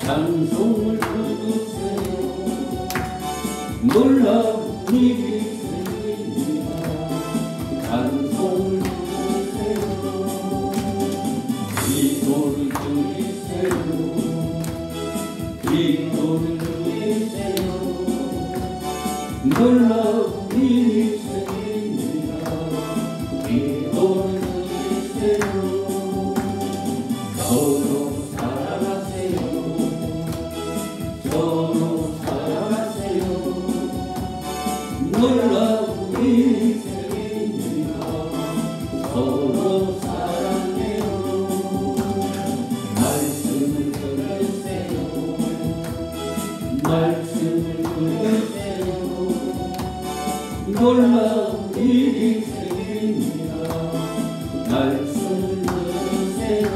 찬송을 부르세요. 놀라운 일이 생깁니다. 찬송을 부르세요. 기도를 드리세요. 기도를 드리세요. 놀라운 일이 생깁니다. 기도를 드리세요. 서로 사랑하세요. 서로 사랑하세요. 놀라운 일이 생깁니다. 서로 사랑해요. 말씀을 들으세요. 말씀을 들으세요. 놀라운 일이 생깁니다. 말씀을 들으세요.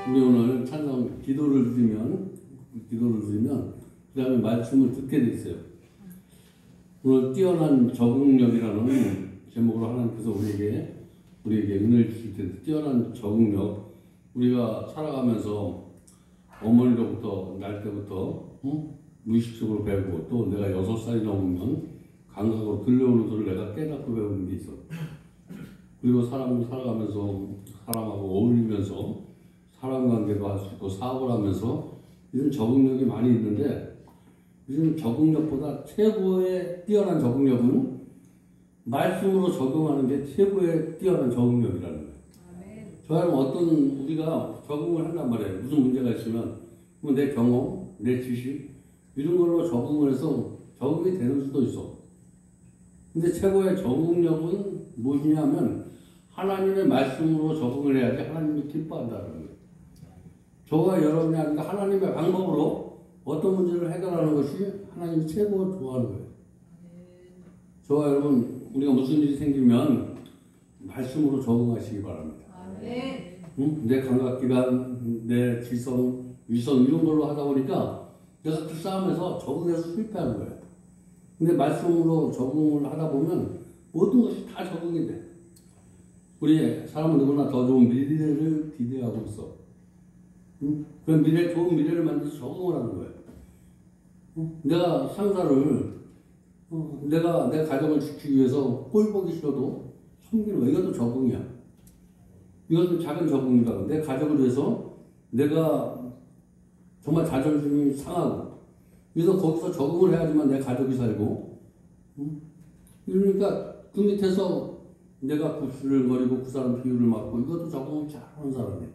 우리 오늘 찬송 기도를 드리면 그 다음에 말씀을 듣게 돼 있어요. 오늘 뛰어난 적응력이라는 제목으로 하나님께서 우리에게 은혜를 주실 텐데, 뛰어난 적응력. 우리가 살아가면서 어머니로부터 날 때부터 무의식적으로 배우고, 또 내가 6살이 넘으면 감각으로 들려오는 소리를 내가 깨닫고 배우는 게 있어. 그리고 사람을 살아가면서 사람하고 어울리면서 사람 관계도 할 수 있고 사업을 하면서 이런 적응력이 많이 있는데, 요즘 적응력보다 최고의 뛰어난 적응력은 말씀으로 적용하는 게 최고의 뛰어난 적응력이라는 거예요. 저는 우리가 적응을 한단 말이에요. 무슨 문제가 있으면 내 경험, 내 지식 이런 걸로 적응을 해서 적응이 되는 수도 있어. 근데 최고의 적응력은 무엇이냐면 하나님의 말씀으로 적응을 해야지 하나님이 기뻐한다는 거예요. 저와 여러분이 아니라 하나님의 방법으로 어떤 문제를 해결하는 것이 하나님이 최고 좋아하는 거예요. 저와 여러분, 우리가 무슨 일이 생기면 말씀으로 적응하시기 바랍니다. 내 감각기관, 내 지성, 위성 이런 걸로 하다 보니까 내가 그 싸움에서 적응해서 실패하는 거예요. 근데 말씀으로 적응을 하다 보면 모든 것이 다 적응이 돼. 우리 사람은 누구나 더 좋은 미래를 기대하고 있어. 그 좋은 미래를 만들어서 적응을 하는 거예요. 내가 상사를, 내가 내 가정을 지키기 위해서 꼴 보기 싫어도 섬기는 거야. 이것도 적응이야. 이것도 작은 적응이다. 내 가족을 위해서 내가 정말 자존심이 상하고, 그래서 거기서 적응을 해야지만 내 가족이 살고, 그러니까 그 밑에서 내가 굽수를 거리고 그 사람 비유를 맡고, 이것도 적응을 잘하는 사람이에요.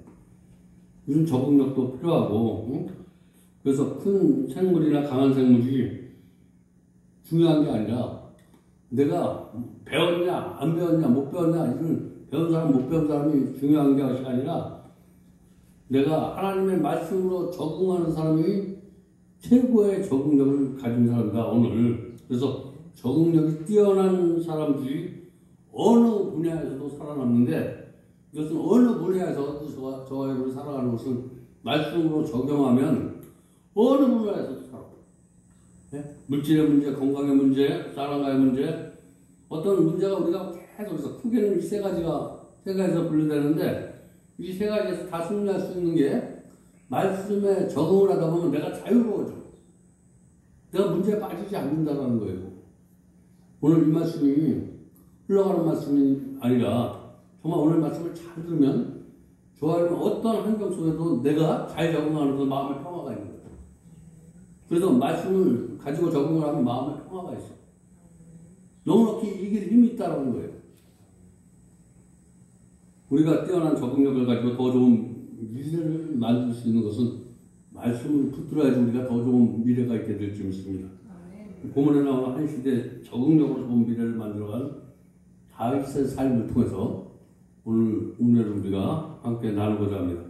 이런 적응력도 필요하고, 그래서 큰 생물이나 강한 생물이 중요한 게 아니라 내가 배웠냐 안 배웠냐 못 배웠냐, 이런 배운 사람 못 배운 사람이 중요한 것이 아니라 내가 하나님의 말씀으로 적응하는 사람이 최고의 적응력을 가진 사람이다 오늘. 그래서 적응력이 뛰어난 사람들이 어느 분야에서도 살아남는데, 이것은 어느 분야에서 저와 여러분이 살아가는 것은 말씀으로 적용하면 어느 분야에서도 살아. 네? 물질의 문제, 건강의 문제, 사랑과의 문제, 어떤 문제가 우리가 계속해서 크게는 이 세 가지에서 분류되는데, 이 세 가지에서 다 승리할 수 있는 게 말씀에 적응을 하다 보면 내가 자유로워져. 내가 문제에 빠지지 않는다는 거예요. 오늘 이 말씀이 흘러가는 말씀이 아니라 정말 오늘 말씀을 잘 들으면 좋아하는 어떤 환경 속에도 내가 잘 적응하는 그 마음의 평화가 있는 거예요. 그래서 말씀을 가지고 적응을 하면 마음의 평화가 있어. 넉넉히 이길 힘이 있다는 거예요. 우리가 뛰어난 적응력을 가지고 더 좋은 미래를 만들 수 있는 것은 말씀을 붙들어야지 우리가 더 좋은 미래가 있게 될 줄 믿습니다. 본문에 나오는 한 시대 적응력으로 좋은 미래를 만들어간 다윗의 삶을 통해서 오늘 은혜를 우리가 함께 나누고자 합니다.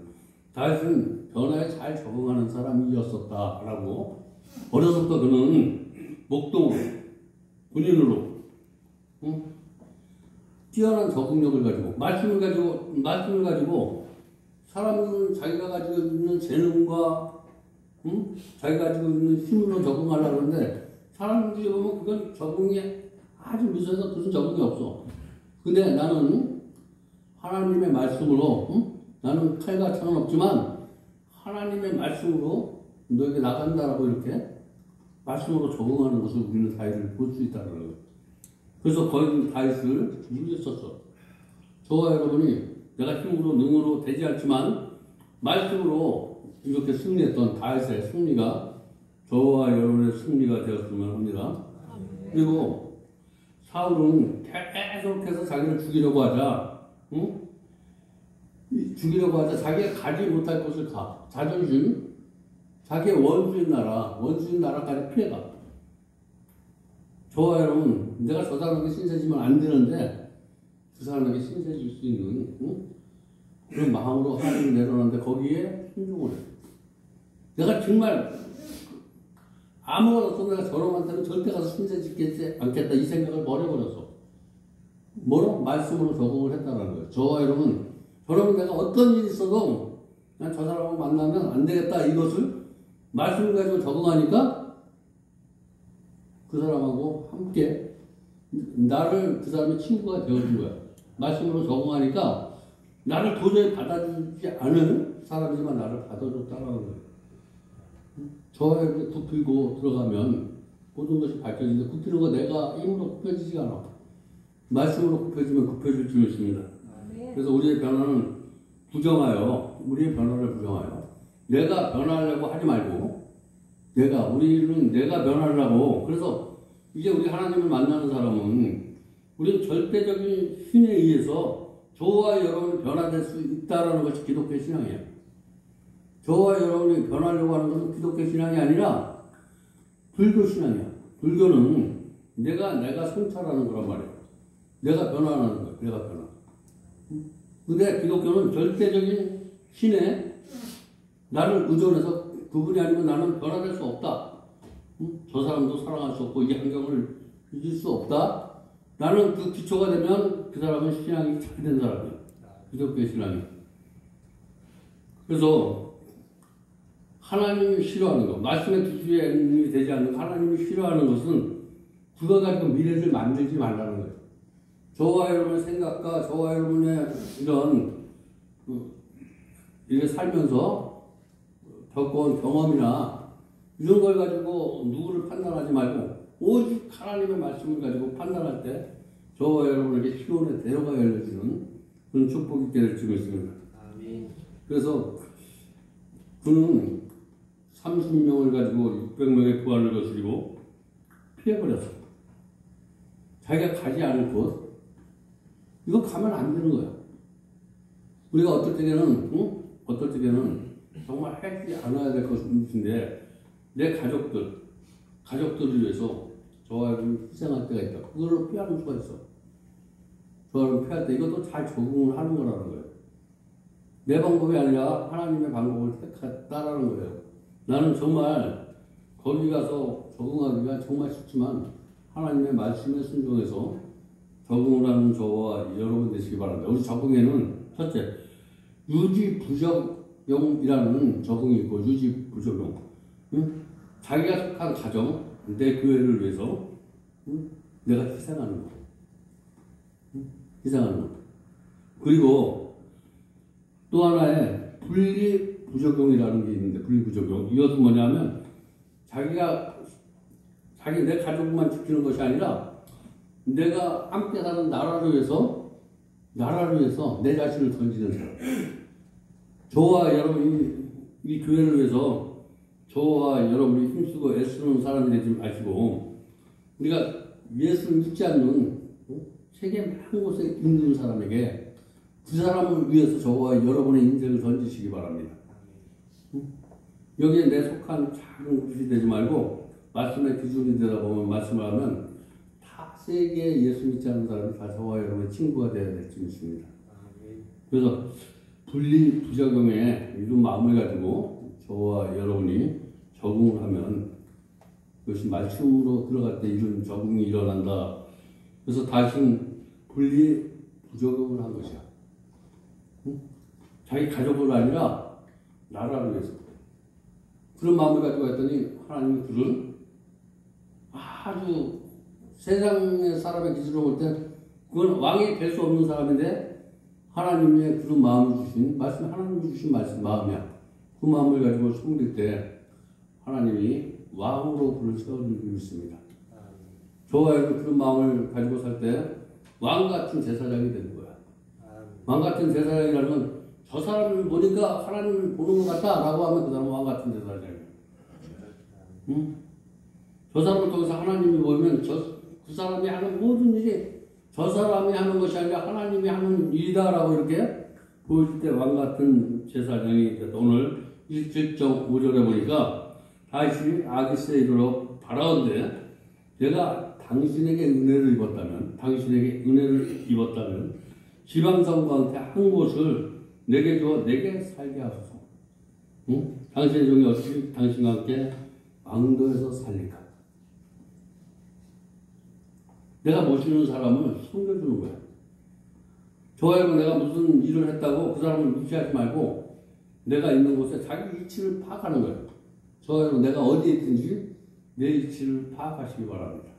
다윗은 변화에 잘 적응하는 사람이었었다라고, 어려서부터 그는 목동으로, 군인으로 뛰어난 적응력을 가지고 말씀을 가지고 사람은 자기가 가지고 있는 재능과 자기가 가지고 있는 힘으로 적응하려고 하는데, 사람들이 보면 그건 적응이 아주 미소해서 무슨 적응이 없어. 근데 나는 하나님의 말씀으로 나는 칼과 창은 없지만 하나님의 말씀으로 너에게 나간다라고 이렇게 말씀으로 적응하는 것을 우리는 다윗을 볼 수 있다는 거예요. 그래서 거인 다윗을 이겼었어. 저와 여러분이 내가 힘으로 능으로 되지 않지만 말씀으로 이렇게 승리했던 다윗의 승리가 저와 여러분의 승리가 되었으면 합니다. 그리고 사울은 계속해서 자기를 죽이려고 하자, 응? 죽이려고 하자 자기가 가지 못할 곳을 가. 자존심, 자기의 원수인 나라까지 피해가. 저와 여러분, 내가 저 사람에게 신세지면 안 되는데 그 사람에게 신세질 수 있는, 응? 그런 마음으로 하나님을 내려놨는데 거기에 순종을 해. 내가 정말 아무것도 없어도 내가 저놈한테는 절대 가서 신세지지 않겠다 이 생각을 버려버렸어. 뭐로? 말씀으로 적응을 했다는 거예요. 저와 여러분 내가 어떤 일이 있어도 난 저 사람하고 만나면 안 되겠다 이것을 말씀을 가지고 적응하니까 그 사람하고 함께 나를 그 사람의 친구가 되어준 거야. 말씀으로 적응하니까 나를 도저히 받아주지 않은 사람이지만 나를 받아줬다는 거예요. 저와 이렇게 굽히고 들어가면 모든 것이 밝혀지는데 굽히는 거 내가 힘으로 굽혀지지가 않아. 말씀으로 굽혀지면 굽혀질 줄 믿습니다. 그래서 우리의 변화는 우리의 변화를 부정하여 내가 변하려고 하지 말고 우리는 내가 변하려고. 그래서 이제 우리 하나님을 만나는 사람은 우리는 절대적인 힘에 의해서 저와 여러분이 변화될 수 있다는 것이 기독교 신앙이에요. 저와 여러분이 변하려고 하는 것은 기독교 신앙이 아니라 불교 신앙이야. 불교는 내가 성찰하는 거란 말이에요. 내가 변화하는 거예요. 내가 변화. 근데 기독교는 절대적인 신에 나를 의존해서 그분이 아니면 나는 변화될 수 없다. 저 사람도 사랑할 수 없고 이 환경을 이길 수 없다. 나는 그 기초가 되면 그 사람은 신앙이 잘 된 사람이에요. 기독교의 신앙이. 그래서 하나님이 싫어하는 것, 말씀의 기준이 되지 않는 하나님이 싫어하는 것은 그거 가지고 미래를 만들지 말라는 거예요. 저와 여러분의 생각과 저와 여러분의 이렇게 살면서 겪어온 경험이나 이런 걸 가지고 누구를 판단하지 말고 오직 하나님의 말씀을 가지고 판단할 때 저와 여러분에게 시온의 대로가 열려지는 그런 축복이 있게 될 줄 믿습니다. 그래서 그는 30명을 가지고 600명의 부하를 거스리고 피해버렸어. 자기가 가지 않을 곳, 이거 가면 안 되는 거야. 우리가 어떨 때는 정말 하지 않아야 될 것인데 내 가족들을 위해서 저와 여러분 희생할 때가 있다. 그걸로 피하는 수가 있어. 저와 피할 때 이것도 잘 적응을 하는 거라는 거예요. 내 방법이 아니라 하나님의 방법을 따라하는 거예요. 나는 정말 거기 가서 적응하기가 정말 쉽지만 하나님의 말씀에 순종해서 적응을 하는 저와 여러분 되시기 바랍니다. 우리 적응에는 첫째, 유지부적용이라는 적응이 있고 유지부적용. 응? 자기가 속한 가정, 내 교회를 위해서 내가 희생하는 거. 희생하는 거. 그리고 또 하나의 분리부적용이라는 게 있는데, 분리부적용. 이것은 뭐냐면 내 가족만 지키는 것이 아니라 내가 함께 사는 나라를 위해서 내 자신을 던지는 사람. 저와 여러분이 이 교회를 위해서 저와 여러분이 힘쓰고 애쓰는 사람이 되지 마시고 우리가 예수를 믿지 않는 세계 많은 곳에 있는 사람에게 그 사람을 위해서 저와 여러분의 인생을 던지시기 바랍니다. 여기에 내 속한 작은 곳이 되지 말고 말씀의 기준이 되다 보면 말씀을 하면 다 세계에 예수 믿지 않는 사람이 다 저와 여러분의 친구가 되어야 될 줄 믿습니다. 그래서 분리부적용에 이런 마음을 가지고 저와 여러분이 적응을 하면 그것이 말씀으로 들어갈 때 이런 적응이 일어난다. 그래서 다시는 분리부적용을 한 것이야. 자기 가족을 아니라 나라를 위해서. 그런 마음을 가지고 했더니 하나님이 그런 아주 세상의 사람의 기준으로 볼 때 그건 왕이 될 수 없는 사람인데 하나님의 그런 마음을 주신 말씀, 하나님이 주신 말씀 마음이야. 그 마음을 가지고 섬길 때 하나님이 왕으로 그를 세워줄 줄 믿습니다. 저와 그런 마음을 가지고 살 때 왕 같은 제사장이 되는 거야. 왕 같은 제사장이라는 건 저 사람을 보니까 하나님을 보는 것 같다라고 하면 그 사람은 왕 같은 제사장이야. 응? 저 사람을 통해서 하나님이 보이면 그 사람이 하는 모든 일이 저 사람이 하는 것이 아니라 하나님이 하는 일이다라고 이렇게 보여줄 때 왕 같은 제사장이 됐다. 오늘 17.5절에 보니까 다시 아기스에 이르러 바라온데 내가 당신에게 은혜를 입었다면 지방성과 한 곳을 내게 주어 내게 살게 하소서. 응? 당신의 종이 어찌 당신과 함께 왕도에서 살릴까? 내가 모시는 사람을 섬겨주는 거야. 저하고 내가 무슨 일을 했다고 그 사람을 무시하지 말고 내가 있는 곳에 자기 위치를 파악하는 거야. 저하고 내가 어디에 있든지 내 위치를 파악하시기 바랍니다.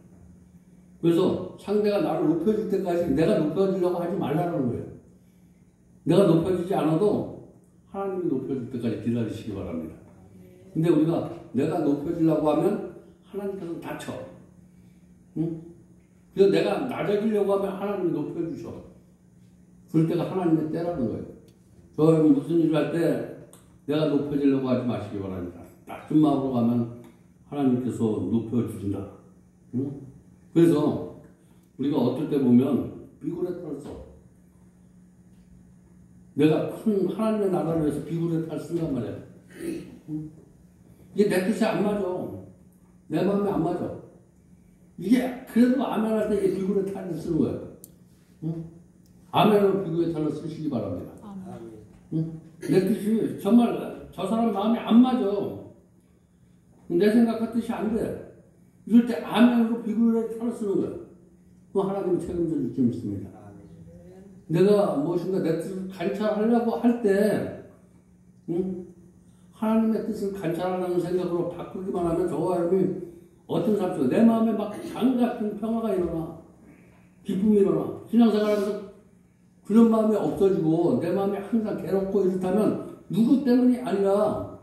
그래서 상대가 나를 높여줄 때까지 내가 높여주려고 하지 말라는 거예요. 내가 높여주지 않아도 하나님이 높여줄 때까지 기다리시기 바랍니다. 근데 우리가 내가 높여주려고 하면 하나님께서 다쳐. 응? 그래서 내가 낮아지려고 하면 하나님이 높여주셔. 그럴 때가 하나님의 때라는 거예요. 저 무슨 일을 할 때 내가 높여지려고 하지 마시기 바랍니다. 낮은 마음으로 가면 하나님께서 높여주신다. 응? 그래서 우리가 어떨 때 보면 비굴에 떨었어. 내가 큰 하나님의 나라를 위해서 비굴에 탈 쓴단 말이야. 응? 이게 내 뜻이 안 맞아. 내 마음에 안 맞아. 이게 그래도 아멘 할 때 이게 비굴의 탈을 쓰는 거예요. 응? 아멘으로 비굴의 탈을 쓰시기 바랍니다. 응? 내 뜻이 정말 저 사람 마음에 안 맞아. 내 생각과 뜻이 안 돼. 이럴 때 아멘으로 비굴의 탈을 쓰는 거예요. 그 하나님이 책임져 줄 줄 믿습니다. 내가 무엇인가 내 뜻을 관찰하려고 할 때, 응? 하나님의 뜻을 관찰하려는 생각으로 바꾸기만 하면 저와 여러분이 어떤 삶 속에 내 마음에 막 강 같은 평화가 일어나, 기쁨이 일어나, 신앙생활하면서 그런 마음이 없어지고 내 마음이 항상 괴롭고 이렇다면 누구 때문이 아니라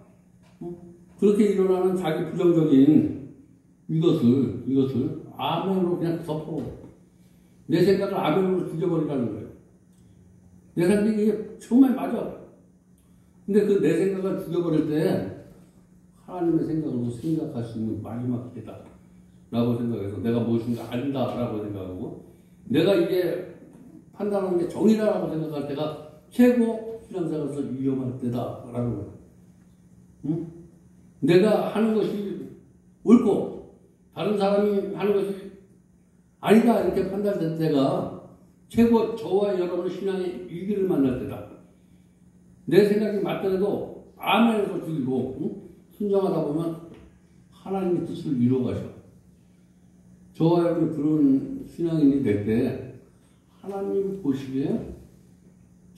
그렇게 일어나는 자기 부정적인 이것을 아멘으로 그냥 덮어. 내 생각을 아멘으로 죽여버리라는 거예요. 내 생각이 이게 정말 맞아. 근데 그 내 생각을 죽여버릴 때 하나님의 생각으로 생각할 수 있는 마지막 기회다 라고 생각해서 내가 무엇인가 안다 라고 생각하고 내가 이게 판단하는 게 정의라고 생각할 때가 최고 신앙생활에서 위험할 때다 라는 거예요. 응? 내가 하는 것이 옳고 다른 사람이 하는 것이 아니다 이렇게 판단될 때가 최고 저와 여러분의 신앙의 위기를 만날 때다. 내 생각이 맞더라도 아멘으로 죽이고 응? 순종하다 보면 하나님의 뜻을 이루어가셔. 저와 여러분이 그런 신앙인이 될 때 하나님 보시기에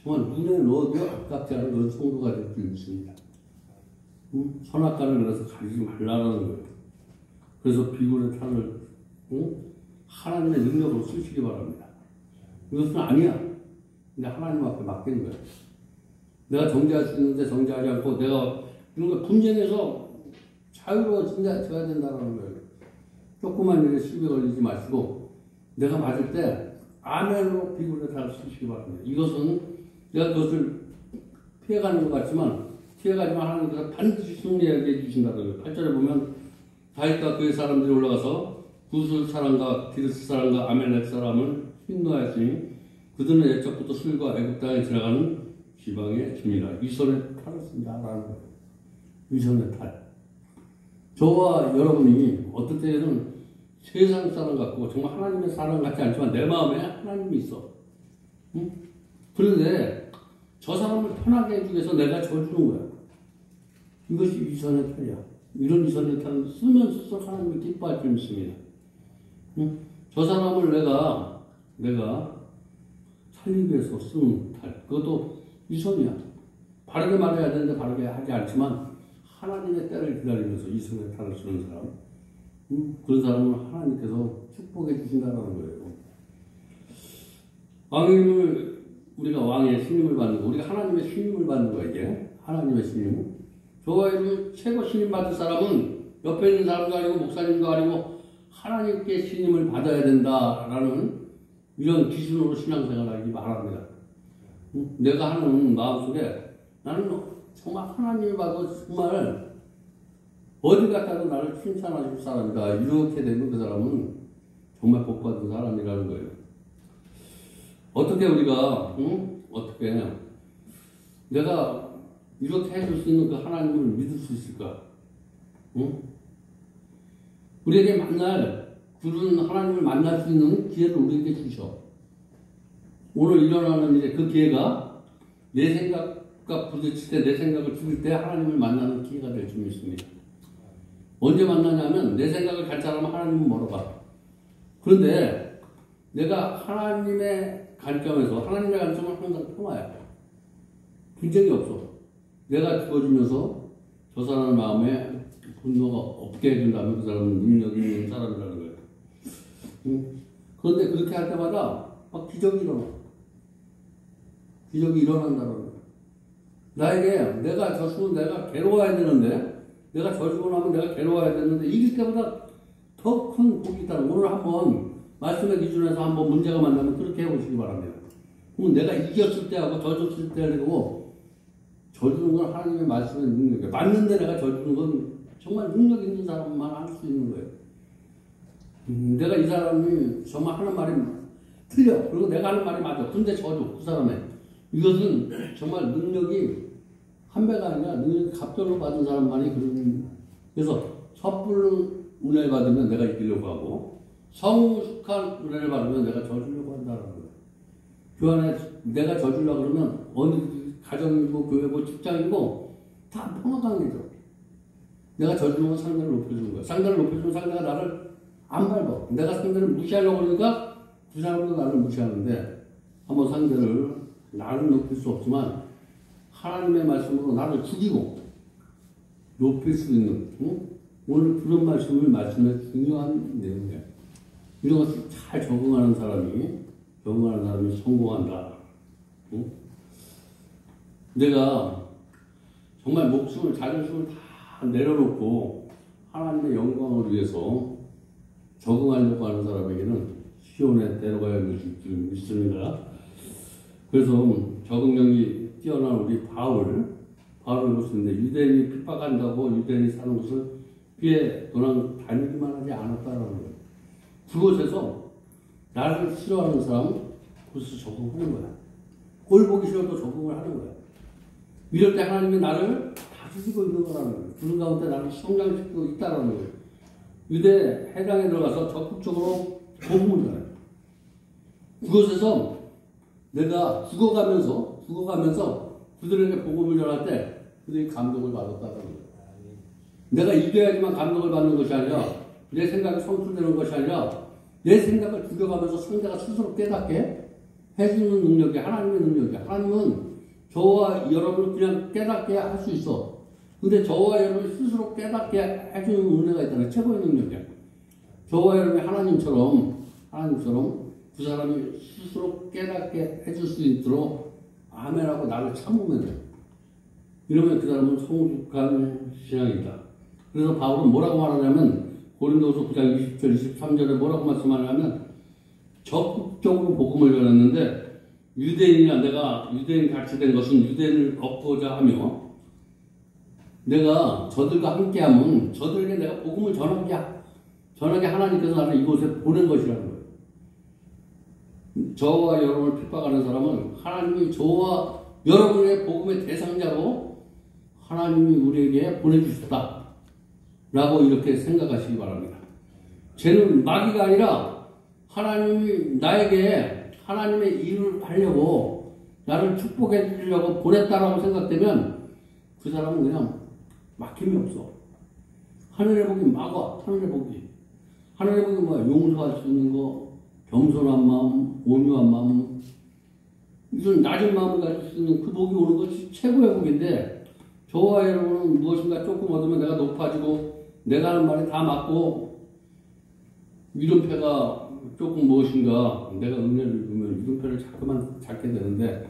정말 눈에 넣어도 아깝지 않은 그런 성도가 될 줄 믿습니다. 응? 선악과를 그래서 가리지 말라는 거예요. 그래서 비굴의 탈을 하나님의 능력으로 쓰시기 바랍니다. 이것은 아니야. 근데 하나님 앞에 맡기는 거예요. 내가 정죄할 수 있는데 정죄하지 않고 내가 이런 걸 분쟁해서 자유로워져야 된다는 거예요. 조그만 일에 시비 걸리지 마시고 내가 맞을 때 아멘으로 비굴의 탈을 쓰시기 바랍니다. 이것은 내가 그것을 피해가는 것 같지만 피해가지만 하나님께서 반드시 승리하게 해주신다는 거예요. 8절에 보면 다윗과 그의 사람들이 올라가서 구슬 사람과 디르스 사람과 아멜렉 사람을 흰노하였으니 그들은 옛적부터 술과 애굽 땅에 지나가는 지방의 주민이라. 위선의 탈을 쓴다라는 거예요. 위선의 탈. 저와 여러분이 어떤 때에는 세상 사람 같고 정말 하나님의 사람 같지 않지만 내 마음에 하나님이 있어. 응? 그런데 저 사람을 편하게 해주기 위해서 내가 져주는 거야. 이것이 위선의 탈이야. 이런 위선의 탈은 쓰면 쓸수록 하나님이 기뻐할 줄 믿습니다. 응? 저 사람을 내가 살리기 위해서 쓰는 탈. 그것도 위선이야. 바르게 말해야 되는데 바르게 하지 않지만 하나님의 때를 기다리면서 위선의 탈을 쓰는 사람. 그런 사람은 하나님께서 축복해 주신다는 거예요. 왕임을 우리가 왕의 신임을 받는 거, 우리가 하나님의 신임을 받는 거야, 이게. 하나님의 신임. 저와 여러분 최고 신임 받을 사람은 옆에 있는 사람도 아니고 목사님도 아니고 하나님께 신임을 받아야 된다라는 이런 기준으로 신앙생활하기 바랍니다. 내가 하는 마음속에 나는 정말 하나님을 봐도 정말 어디 갔다도 나를 칭찬하실 사람이다. 이렇게 되면 그 사람은 정말 복받은 사람이라는 거예요. 어떻게 우리가 어떻게 내가 이렇게 해줄 수 있는 그 하나님을 믿을 수 있을까? 우리에게 만날 그런 하나님을 만날 수 있는 기회를 우리에게 주셔. 오늘 일어나는 이제 그 기회가 내 생각과 부딪힐 때, 내 생각을 죽일 때 하나님을 만나는 기회가 될 수 있습니다. 언제 만나냐면 내 생각을 관찰하면 하나님은 멀어가. 그런데 내가 하나님의 관점에서 하나님의 관점은 항상 통화야. 분쟁이 없어. 내가 죽어주면서 저 사람 마음에 분노가 없게 해준다면 그 사람은 능력이 있는 사람이라는 거예요. 그런데 그렇게 할 때마다 막 기적이 일어나. 기적이 일어난다는 거예요. 나에게 내가 졌으면 내가 괴로워야 되는데, 내가 져주고 나면 내가 괴로워야 되는데, 이길 때보다 더 큰 복이 있다는 오늘 한번 말씀의 기준에서 한번 문제가 만나면 그렇게 해보시기 바랍니다. 그럼 내가 이겼을 때하고 져줬을 때하고 져주는 건 하나님의 말씀의 능력이에요. 맞는데 내가 져주는 건 정말 능력 있는 사람만 할 수 있는 거예요. 내가 이 사람이 정말 하는 말이 틀려. 그리고 내가 하는 말이 맞아. 근데 져줘. 그 사람의. 이것은 정말 능력이 한 배가 아니라 능력이 갑절로 받은 사람만이 그런. 그래서 섣부른 은혜를 받으면 내가 이기려고 하고 성숙한 은혜를 받으면 내가 져주려고 한다는 거예요. 그 안에 내가 져주려고 그러면 어느 가정이고 교회고 직장이고 다 평화관계죠. 내가 져주는 건 상대를 높여주는 거야. 상대를 높여주면 상대가 나를 안 밟아. 내가 상대를 무시하려고 그러니까 그 사람도 나를 무시하는데 한번 상대를 나를 높일 수 없지만 하나님의 말씀으로 나를 죽이고 높일 수 있는 오늘 그런 말씀의 중요한 내용이에요. 이런 것을 잘 적응하는 사람이 성공한다. 내가 정말 목숨을 자존심을 다 내려놓고 하나님의 영광을 위해서 적응하려고 하는 사람에게는 시온에 데려가야 할 줄 믿습니다. 그래서 적응력이 뛰어난 우리 바울을 보시는데 유대인이 핍박한다고 유대인이 사는 곳을 피해 도망 다니기만 하지 않았다라는 거예요. 그곳에서 나를 싫어하는 사람은 그것을 적응하는 거야. 꼴 보기 싫어도 적응을 하는 거야. 이럴 때 하나님이 나를 다스리고 있는 거라는 거예요. 그런 가운데 나를 성장시키고 있다는 거예요. 유대 해당에 들어가서 적극적으로 복음을 전해요. 그곳에서 내가 죽어가면서 그들에게 복음을 전할 때 그들이 감동을 받았다는 거예요. 내가 이겨야지만 감동을 받는 것이 아니라 내 생각이 성취되는 것이 아니라 내 생각을 죽여가면서 상대가 스스로 깨닫게 해주는 능력이 하나님의 능력이야. 하나님은 저와 여러분을 그냥 깨닫게 할 수 있어. 근데 저와 여러분이 스스로 깨닫게 해주는 은혜가 있다는 최고의 능력이야. 저와 여러분이 하나님처럼 그 사람이 스스로 깨닫게 해줄 수 있도록 아멘하고 나를 참으면 돼. 이러면 그 사람은 성숙한 신앙이다. 그래서 바울은 뭐라고 말하냐면 고린도서 9장 20절 23절에 뭐라고 말씀하냐면 적극적으로 복음을 전했는데 내가 유대인 같이 된 것은 유대인을 얻고자 하며 내가 저들과 함께하면 저들에게 내가 복음을 전하게 하나님께서 나를 이곳에 보낸 것이라는 거예요. 저와 여러분을 핍박하는 사람은 하나님이 저와 여러분의 복음의 대상자로 하나님이 우리에게 보내주셨다 라고 이렇게 생각하시기 바랍니다. 쟤는 마귀가 아니라 하나님이 나에게 하나님의 일을 하려고 나를 축복해 주려고 보냈다라고 생각되면 그 사람은 그냥 막힘이 없어. 하늘의 복이 막아. 하늘의 복이 뭐야? 용서할 수 있는 거, 겸손한 마음, 온유한 마음, 이런 낮은 마음을 가질 수 있는 그 복이 오는 것이 최고의 복인데 저와 여러분은 무엇인가 조금 얻으면 내가 높아지고 내가 하는 말이 다 맞고 이름표가 조금 무엇인가 내가 은혜를 입으면 이름표를 자꾸만 잡게 되는데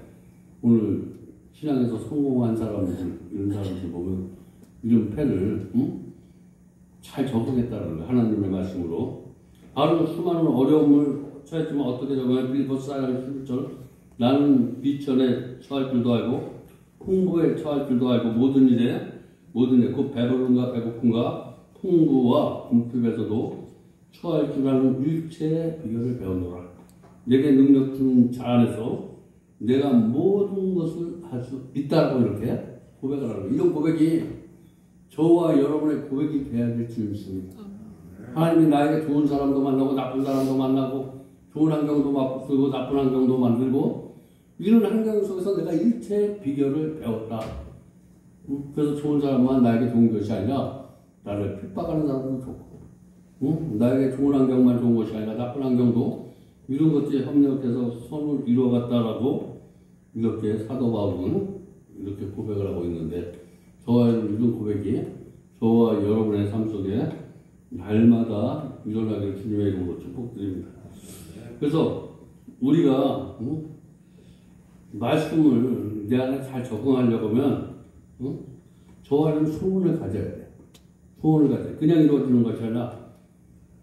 오늘 신앙에서 성공한 사람들 이런 사람들 보면 이름표를 잘 적응했다는 거예요. 하나님의 말씀으로 바로 수많은 어려움을 처했지만 어떻게 적응해? 빌보스 4장 11절 나는 비천에 처할 줄도 알고 풍부에 처할 줄도 알고 모든 일에 곧 배부름과 배고픔과 풍부와 궁핍에서도 처할 줄 아는 일체의 비결을 배우노라. 내게 능력 준 자 안에서 내가 모든 것을 할 수 있다고 이렇게 고백을 하는 거예요. 이런 고백이 저와 여러분의 고백이 돼야 될 줄 믿습니다. 하나님이 나에게 좋은 사람도 만나고 나쁜 사람도 만나고 좋은 환경도 만들고 나쁜 환경도 만들고 이런 환경 속에서 내가 일체의 비결을 배웠다. 그래서 좋은 사람만 나에게 좋은 것이 아니라 나를 핍박하는 사람도 좋고 나에게 좋은 환경만 좋은 것이 아니라 나쁜 환경도 이런 것들이 협력해서 선을 이루어갔다라고 이렇게 사도 바울은 이렇게 고백을 하고 있는데 저와 이런 고백이 저와 여러분의 삶 속에 날마다 일어나기를 주님의 이름으로 축복드립니다. 그래서 우리가 말씀을 내 안에 잘 적응하려고 하면 저와 이런 소원을 가져야 돼. 소원을 가져야 돼. 그냥 이루어지는 것이 아니라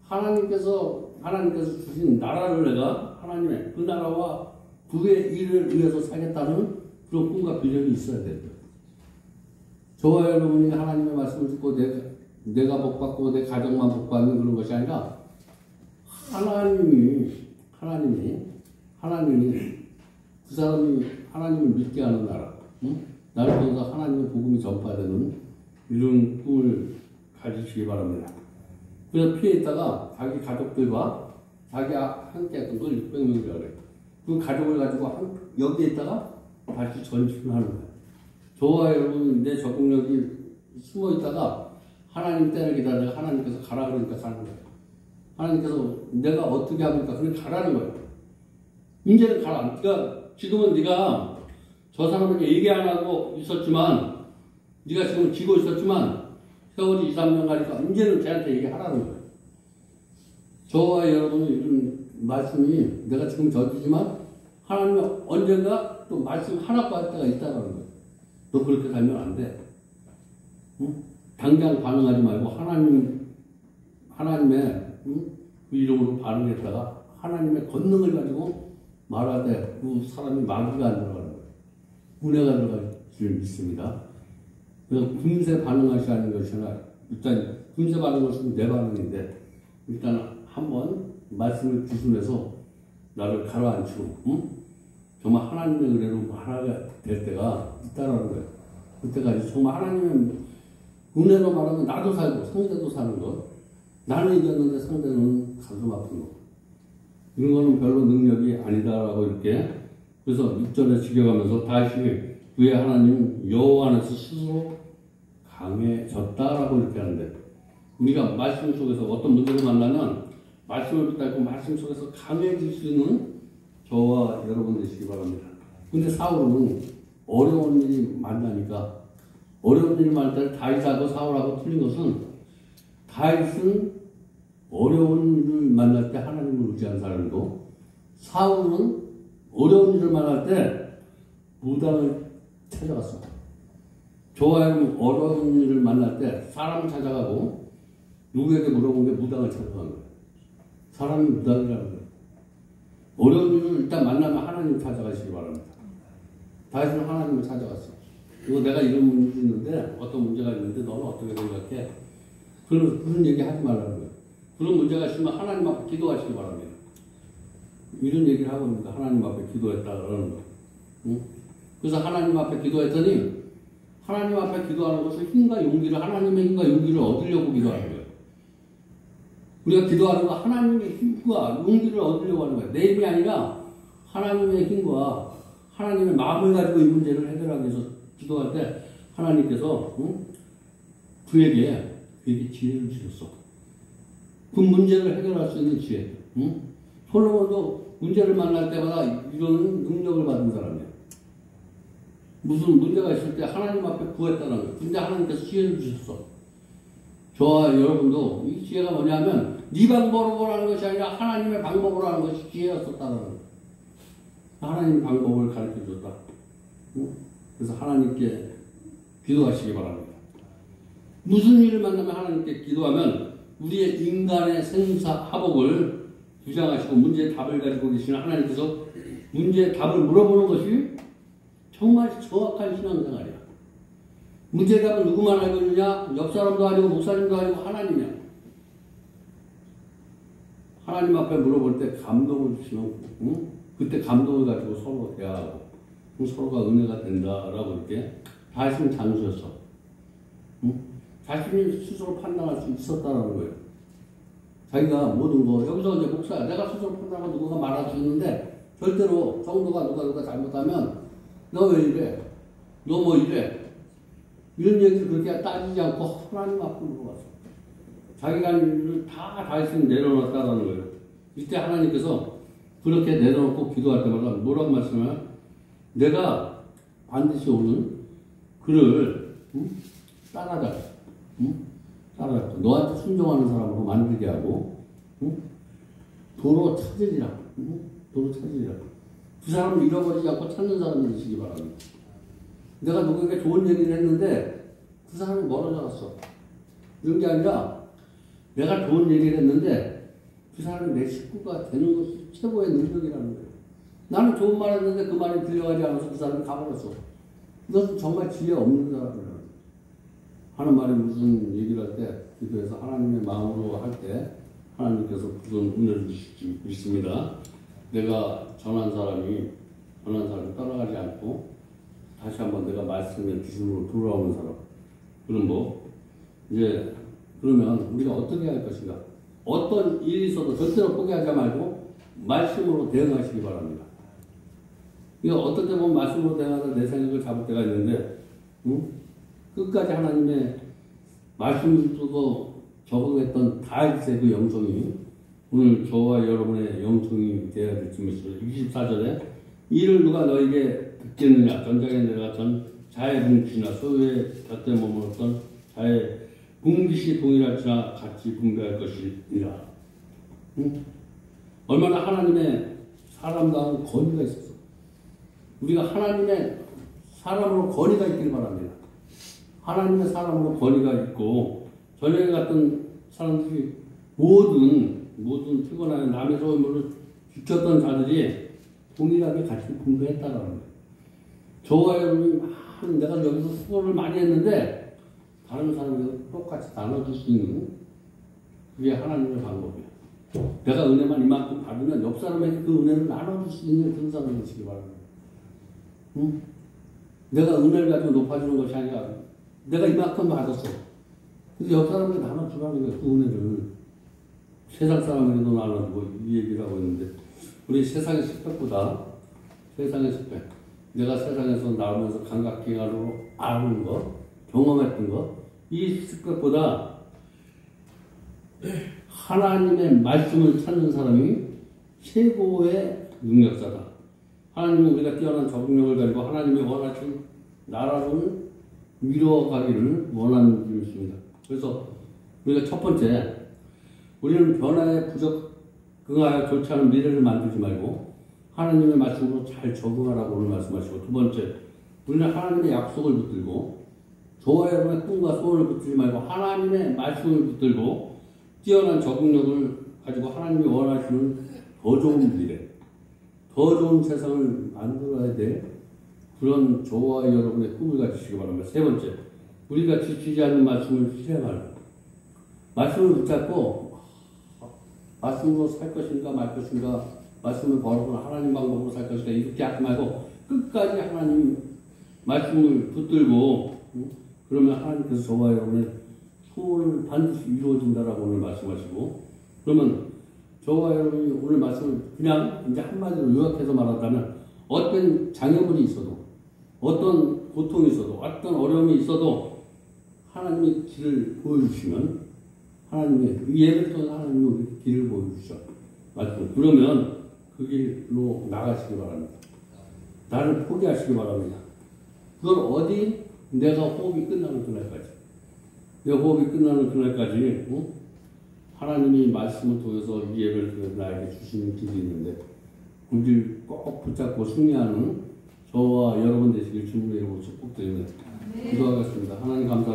하나님께서 주신 나라를 내가 하나님의 그 나라와 그의 일을 위해서 살겠다는 그런 꿈과 비전이 있어야 돼요. 저와 여러분이 하나님의 말씀을 듣고 내가 복받고 내 가정만 복받는 그런 것이 아니라 하나님이 그 사람이 하나님을 믿게 하는 나라, 나를 통해서 하나님의 복음이 전파되는 이런 꿈을 가지시기 바랍니다. 그래서 피해 있다가 자기 가족들과 자기가 함께 했던 걸 600명이라고 그래요. 그 가족을 가지고 여기에 있다가 다시 전진을 하는 거예요. 저와 여러분 내 적응력이 숨어 있다가 하나님 때를 기다려 하나님께서 가라 그러니까 가는 거예요. 하나님께서 내가 어떻게 합니까? 그냥 가라는 거예요. 이제는 가라. 그러니까 지금은 네가 저 사람에게 얘기 안 하고 있었지만 네가 지금 지고 있었지만 세월이 2, 3년 가니까 이제는 걔한테 얘기하라는 거예요. 저와 여러분은 이런 말씀이 내가 지금 저지지만 하나님은 언젠가 또 말씀 하나 받을 때가 있다는 거예요. 너 그렇게 살면 안 돼. 당장 반응하지 말고 하나님의 그 이름으로 반응했다가 하나님의 권능을 가지고 말하되 그 사람이 마귀가 안 들어가는 거예요. 은혜가 들어갈 줄 믿습니다. 그래서 금세 반응하지 않는 것이 아니라 일단 금세 반응을 쓰면 내 반응인데 일단 한번 말씀을 기준해서 나를 가라앉히고 정말 하나님의 은혜로 하나가 될 때가 있다라는 거예요. 그때까지 정말 하나님의 은혜로 말하면 나도 살고 상대도 사는 것. 나는 이겼는데 상대는 가슴 아픈 것. 이런 거는 별로 능력이 아니다라고 이렇게 그래서 6절에 지켜가면서 다시 그의 하나님 여호와 안에서 스스로 강해졌다라고 이렇게 하는데 우리가 말씀 속에서 어떤 문제를 만나면 말씀을 붙잡고 말씀 속에서 강해질 수 있는 저와 여러분 되시기 바랍니다. 근데 사울은 어려운 일이 만나니까 어려운 일을 만날 때 다윗하고 사울하고 틀린 것은 다윗은 어려운 일을 만날 때 하나님을 의지한 사람이고 사울은 어려운 일을 만날 때 무당을 찾아갔어. 저와 여러분 어려운 일을 만날 때 사람을 찾아가고 누구에게 물어본 게 무당을 찾아간 거예요. 사람이 무당이라는 거예요. 어려운 일을 일단 만나면 하나님 찾아가시기 바랍니다. 다윗은 하나님을 찾아갔어. 이거 내가 이런 문제 있는데 어떤 문제가 있는데 너는 어떻게 생각해? 그런 얘기 하지 말라는 거예요. 그런 문제가 있으면 하나님 앞에 기도하시기 바랍니다. 이런 얘기를 하고 있는데 하나님 앞에 기도했다 그러는 거예요. 응? 그래서 하나님 앞에 기도했더니 하나님 앞에 기도하는 것은 힘과 용기를 하나님의 힘과 용기를 얻으려고 기도하는 거예요. 우리가 기도하는 거 하나님의 힘과 용기를 얻으려고 하는 거예요. 내 힘이 아니라 하나님의 힘과 하나님의 마음을 가지고 이 문제를 해결하기 위해서 기도할 때 하나님께서 그에게 지혜를 주셨어. 그 문제를 해결할 수 있는 지혜. 솔로몬도 문제를 만날 때마다 이런 능력을 받은 사람이에요. 무슨 문제가 있을 때 하나님 앞에 구했다는 거예요. 근데 하나님께서 지혜를 주셨어. 저와 여러분도 이 지혜가 뭐냐면 네 방법으로 하는 것이 아니라 하나님의 방법으로 하는 것이 기회였었다는 거예요. 하나님 방법을 가르쳐줬다. 그래서 하나님께 기도하시기 바랍니다. 무슨 일을 만나면 하나님께 기도하면 우리의 인간의 생사화복을 주장하시고 문제의 답을 가지고 계시는 하나님께서 문제의 답을 물어보는 것이 정말 정확한 신앙생활이야. 문제의 답은 누구만 알고 있느냐? 옆 사람도 아니고 목사님도 아니고 하나님이야. 하나님 앞에 물어볼 때 감동을 주시면 그때 감동을 가지고 서로 대화하고 서로가 은혜가 된다라고 이렇게 자신 장수였어. 자신이 스스로 판단할 수 있었다라는 거예요. 자기가 모든 거 여기서 이제 목사 내가 스스로 판단하고 누구가 말할 수 있는데 절대로 성도가 누가 잘못하면 너 왜 이래? 너 뭐 이래? 이런 얘기를 그렇게 따지지 않고 하나님 앞에 물어봤어. 자기가 일을 다 자신 내려놨다라는 거예요. 이때 하나님께서 그렇게 내려놓고 기도할 때마다 뭐라고 말씀하냐? 내가 반드시 오는 그를 따라잡아. 따라잡아. 너한테 순종하는 사람으로 만들게 하고 도로 찾으리라. 도로 찾으리라. 그 사람을 잃어버리지 않고 찾는 사람이 되시기 바랍니다. 내가 누구에게 좋은 얘기를 했는데 그 사람이 멀어져 갔어. 이런 게 아니라 내가 좋은 얘기를 했는데 그 사람이 내 식구가 되는 것이 최고의 능력이라는 거예요. 나는 좋은 말 했는데 그 말이 들려가지 않아서 그 사람이 가버렸어. 이것은 정말 지혜 없는 사람이라는 거예요. 하는 말이 무슨 얘기를 할 때 기도해서 하나님의 마음으로 할 때 하나님께서 그런 은혜를 주실 수 있습니다. 내가 전한 사람이 따라가지 않고 다시 한번 내가 말씀의 기준으로 돌아오는 사람. 그럼 이제 그러면 우리가 어떻게 할 것인가? 어떤 일이 있어도 절대로 포기하지 말고 말씀으로 대응하시기 바랍니다. 이거 어떤 때 보면 말씀으로 대응하다 내 생각을 잡을 때가 있는데 끝까지 하나님의 말씀을 두고 적응했던 다윗의 그 영성이 오늘 저와 여러분의 영성이 되어야 될 줄입니다. 24절에 이를 누가 너에게 듣겠느냐? 전장에 내려갔던 자의 분깃이나 소유의 곁에 머물렀던 자의 분깃이 동일할지나 같이 분배할 것이니라. 얼마나 하나님의 사람다운 권위가 있었어. 우리가 하나님의 사람으로 권위가 있길 바랍니다. 하나님의 사람으로 권위가 있고 전에 갔던 사람들이 모든 피곤한 남의 소유물을 지켰던 자들이 동일하게 같이 분배했다라는 거예요. 저와 여러분이 내가 여기서 수고를 많이 했는데 다른 사람이 똑같이 나눠줄 수 있는 그게 하나님의 방법이에요. 내가 은혜만 이만큼 받으면 옆 사람에게 그 은혜를 나눠줄 수 있는 그런 사람이 되시기 바랍니다. 내가 은혜를 가지고 높아지는 것이 아니라 내가 이만큼 받았어. 근데 옆 사람에게 나눠주라는 거예요. 그 은혜를. 세상 사람에게도 나눠주고 이 얘기를 하고 있는데 우리 세상의 스펙보다 세상의 스펙 내가 세상에서 나오면서 감각기관으로 아는 것 경험했던 것 이 스펙보다 하나님의 말씀을 찾는 사람이 최고의 능력자다. 하나님은 우리가 뛰어난 적응력을 가지고 하나님이 원하신 나라를 이루어가기를 원하는 분이십니다. 그래서 우리가 첫 번째 우리는 변화에 부적응하여 좋지 않은 미래를 만들지 말고 하나님의 말씀으로 잘 적응하라고 오늘 말씀하시고 두 번째 우리는 하나님의 약속을 붙들고 저와 여러분의 꿈과 소원을 붙들지 말고 하나님의 말씀을 붙들고 뛰어난 적응력을 가지고 하나님이 원하시는 더 좋은 미래 더 좋은 세상을 만들어야 될 그런 저와 여러분의 꿈을 가지시기 바랍니다. 세 번째 우리가 지키지 않는 말씀을 실행하라. 말씀을 붙잡고 말씀으로 살 것인가 말 것인가 말씀을 걸어보는 하나님 방법으로 살 것인가 이렇게 하지 말고 끝까지 하나님 말씀을 붙들고 그러면 하나님께서 저와 여러분의 소원을 반드시 이루어진다라고 오늘 말씀하시고 그러면 저와 여러분이 오늘 말씀을 그냥 이제 한마디로 요약해서 말한다면 어떤 장애물이 있어도 어떤 고통이 있어도 어떤 어려움이 있어도 하나님이 길을 보여주시면 하나님의 예를 통해 하나님이 우리 길을 보여주셔. 맞죠? 그러면 그 길로 나가시기 바랍니다. 나를 포기하시기 바랍니다. 그걸 어디? 내가 호흡이 끝나는 그날까지. 내가 호흡이 끝나는 그날까지 하나님이 말씀을 통해서 이 예배를 통해서 나에게 주시는 길이 있는데 그 길 꼭 붙잡고 승리하는 저와 여러분 되시길 주님의 이름으로 축복드리며 기도하겠습니다. 하나님 감사합니다.